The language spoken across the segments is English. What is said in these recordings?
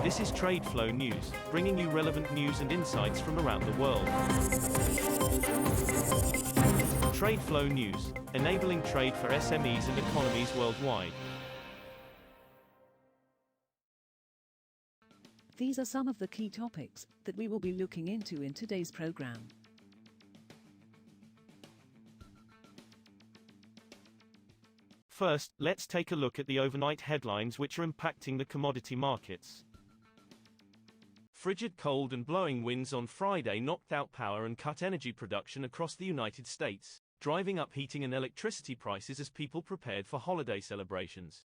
This is TradeFlow News, bringing you relevant news and insights from around the world. TradeFlow News, enabling trade for SMEs and economies worldwide. These are some of the key topics that we will be looking into in today's program. First, let's take a look at the overnight headlines which are impacting the commodity markets. Frigid cold and blowing winds on Friday knocked out power and cut energy production across the United States, driving up heating and electricity prices as people prepared for holiday celebrations.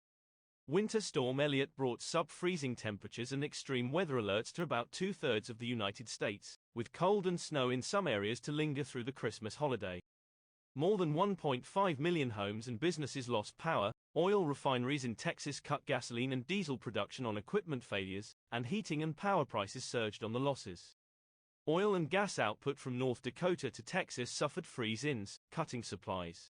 Winter Storm Elliott brought sub-freezing temperatures and extreme weather alerts to about two-thirds of the United States, with cold and snow in some areas to linger through the Christmas holiday. More than 1.5 million homes and businesses lost power, oil refineries in Texas cut gasoline and diesel production on equipment failures, and heating and power prices surged on the losses. Oil and gas output from North Dakota to Texas suffered freeze-ins, cutting supplies.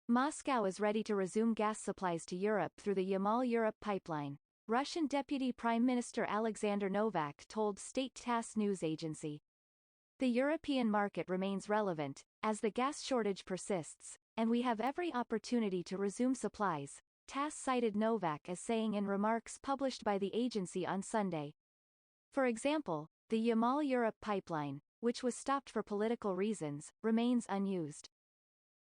Moscow is ready to resume gas supplies to Europe through the Yamal-Europe pipeline, Russian Deputy Prime Minister Alexander Novak told state TASS news agency. The European market remains relevant, as the gas shortage persists, and we have every opportunity to resume supplies, TASS cited Novak as saying in remarks published by the agency on Sunday. For example, the Yamal-Europe pipeline, which was stopped for political reasons, remains unused.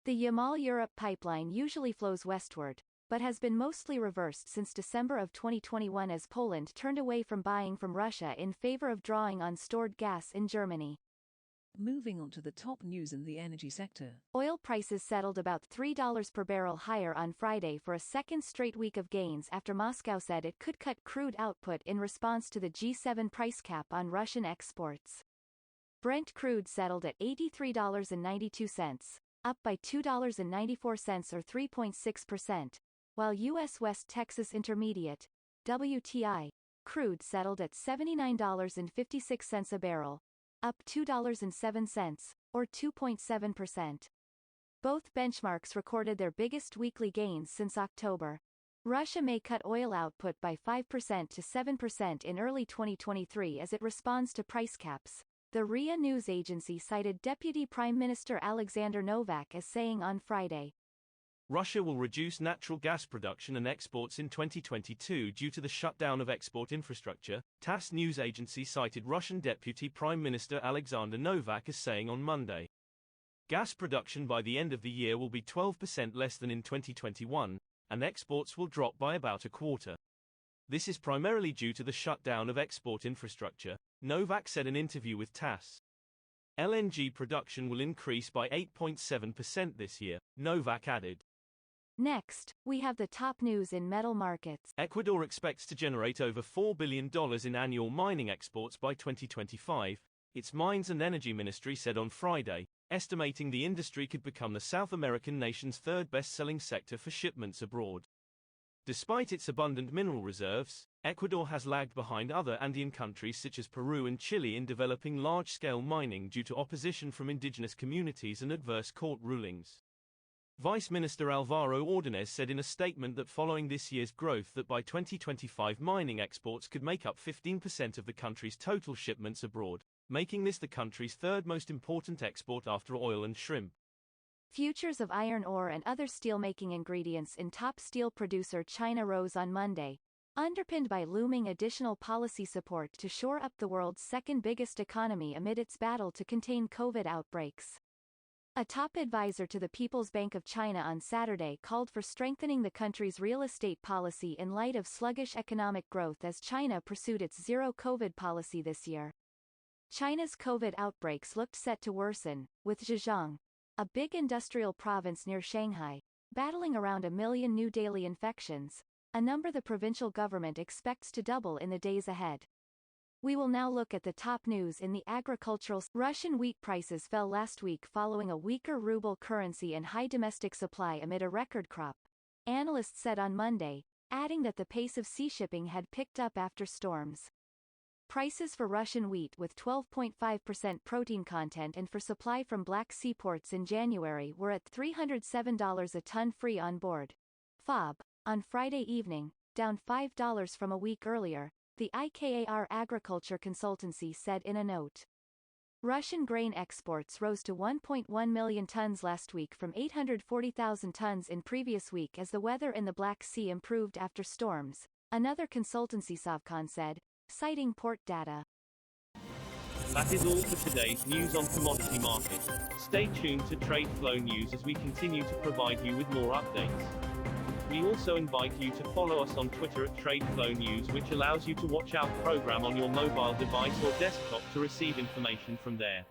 The Yamal-Europe pipeline usually flows westward, but has been mostly reversed since December of 2021 as Poland turned away from buying from Russia in favor of drawing on stored gas in Germany. Moving on to the top news in the energy sector. Oil prices settled about $3 per barrel higher on Friday for a second straight week of gains after Moscow said it could cut crude output in response to the G7 price cap on Russian exports. Brent crude settled at $83.92, up by $2.94 or 3.6%, while U.S. West Texas Intermediate, WTI, crude settled at $79.56 a barrel, up $2.07, or 2.7%. Both benchmarks recorded their biggest weekly gains since October. Russia may cut oil output by 5% to 7% in early 2023 as it responds to price caps, the RIA news agency cited Deputy Prime Minister Alexander Novak as saying on Friday. Russia will reduce natural gas production and exports in 2022 due to the shutdown of export infrastructure, TASS news agency cited Russian Deputy Prime Minister Alexander Novak as saying on Monday. Gas production by the end of the year will be 12% less than in 2021, and exports will drop by about a quarter. This is primarily due to the shutdown of export infrastructure, Novak said in an interview with TASS. LNG production will increase by 8.7% this year, Novak added. Next, we have the top news in metal markets. Ecuador expects to generate over $4 billion in annual mining exports by 2025, its Mines and Energy Ministry said on Friday, estimating the industry could become the South American nation's third best-selling sector for shipments abroad. Despite its abundant mineral reserves, Ecuador has lagged behind other Andean countries such as Peru and Chile in developing large-scale mining due to opposition from indigenous communities and adverse court rulings. Vice Minister Alvaro Ordonez said in a statement that following this year's growth that by 2025 mining exports could make up 15% of the country's total shipments abroad, making this the country's third most important export after oil and shrimp. Futures of iron ore and other steelmaking ingredients in top steel producer China rose on Monday, underpinned by looming additional policy support to shore up the world's second biggest economy amid its battle to contain COVID outbreaks. A top advisor to the People's Bank of China on Saturday called for strengthening the country's real estate policy in light of sluggish economic growth as China pursued its zero-COVID policy this year. China's COVID outbreaks looked set to worsen, with Zhejiang, a big industrial province near Shanghai, battling around 1 million new daily infections, a number the provincial government expects to double in the days ahead. We will now look at the top news in the agricultural. Russian wheat prices fell last week following a weaker ruble currency and high domestic supply amid a record crop, analysts said on Monday, adding that the pace of sea shipping had picked up after storms. Prices for Russian wheat with 12.5% protein content and for supply from Black Sea ports in January were at $307 a ton free on board. FOB, on Friday evening, down $5 from a week earlier, the IKAR agriculture consultancy said in a note. Russian grain exports rose to 1.1 million tons last week from 840,000 tons in previous week as the weather in the Black Sea improved after storms, another consultancy Sovcon said, citing port data. That is all for today's news on commodity markets. Stay tuned to TradeFlow News as we continue to provide you with more updates. We also invite you to follow us on Twitter at TradeFlow News, which allows you to watch our program on your mobile device or desktop to receive information from there.